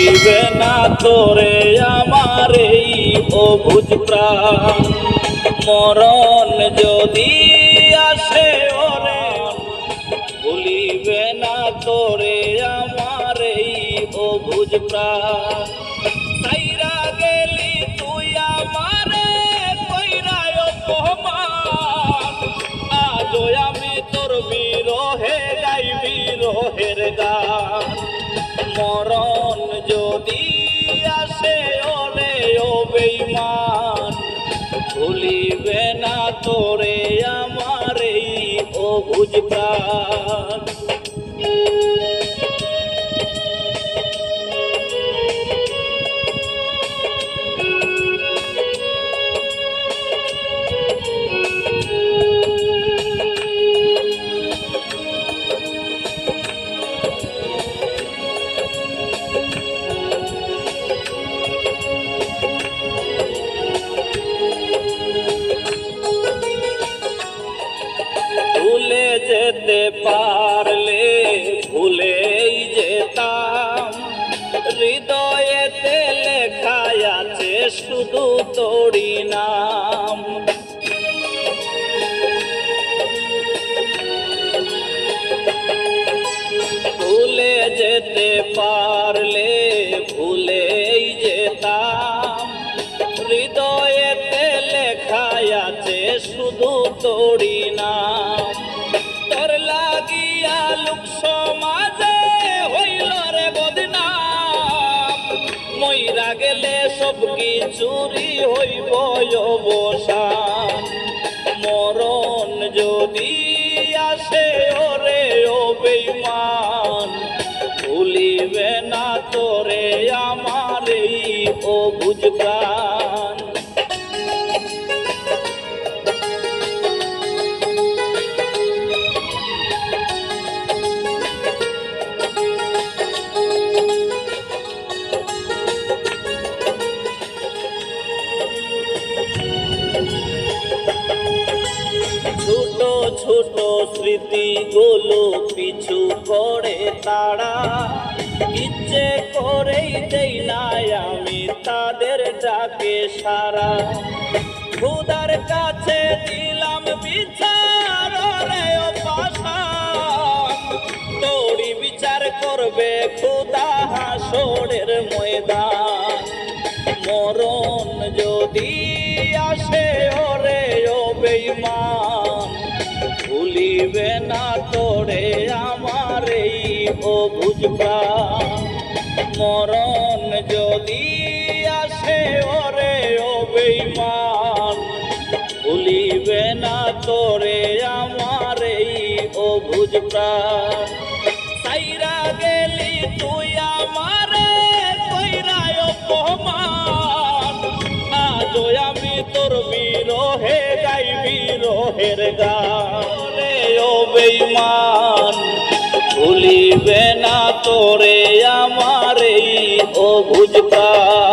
ভুলিবে না তোরে আমার এই অবুঝ প্রাণ। মরণ যদি আসে ওরে ভুলিবে না তোরে আমার এই অবুঝ প্রাণ। সাইরা গেলি তুই আমারে কইরা অপমান, আজও আমি তোর বিরহে গাই বিরহের গান। মরণ যদি আসে ওরে ও বেঈমান, ভুলিবে না তোরে আমার এই অবুঝ প্রাণ। ভুলে যেতে পারলে ভুলেই যেতাম, হৃদয়েতে লেখা আছে শুধু তোরই নাম। ভুলে যেতে পারলে ভুলেই যেতাম, হৃদয়েতে লেখা আছে শুধু তোরই নাম। তোর লাগিয়া লোক সমাজে হইল রে বদনাম, মইরা গেলে সব কিছুরই হইব অবসান। মরণ যদি আসে ওরে ও বেঈমান, ভুলিবে না তোরে আমার এই অবুঝ প্রাণ। ছোট ছোট স্মৃতিগুলো পিছু করে তারা, ইচ্ছে করেই দেই না আমি তাদের ডাকে সারা। খোদার কাছে দিলাম বিচার রে ও পাষাণ, তোরই বিচার করবে খোদা হাসরের ময়দান। মরণ যদি আসে ওরে ও বেঈমান, ভুলিবে না তোরে আমার এই অবুঝ প্রাণ। মরণ যদি আসে ওরে ও বেঈমান, ভুলিবে না তোরে আমার এই অবুঝ প্রাণ। সাইরা গেলি তুই আমারে কইরা অপমান, আজও আমি তোর বিরহে গাই বিরহের গান। রে ও বেঈমান, ভুলিবে না তোরে আমার এই অবুঝ প্রাণ।